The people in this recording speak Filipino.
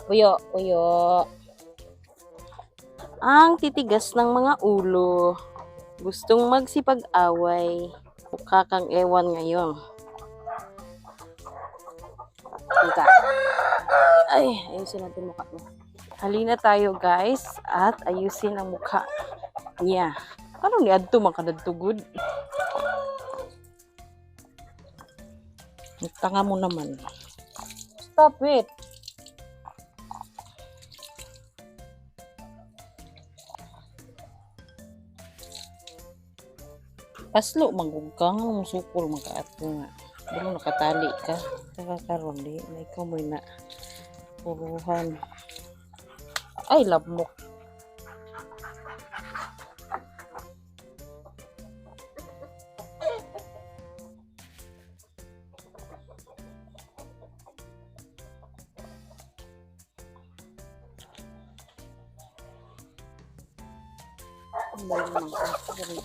Uyo, uyo. Ang titigas ng mga ulo. Gustong magsipag-away. Mukha kang ewan ngayon. Ika. Ay, ayusin natin mukha mo. Halina tayo guys at ayusin ang mukha niya. Ano ni adto makadagtugod? Tanga mo naman. Stop it. Paslo magugkang sukol magkaato nga. Pero nakatali ka. Kakakaroon di na ikaw mo na puruhan. Ay, labmok. Ang balik naman.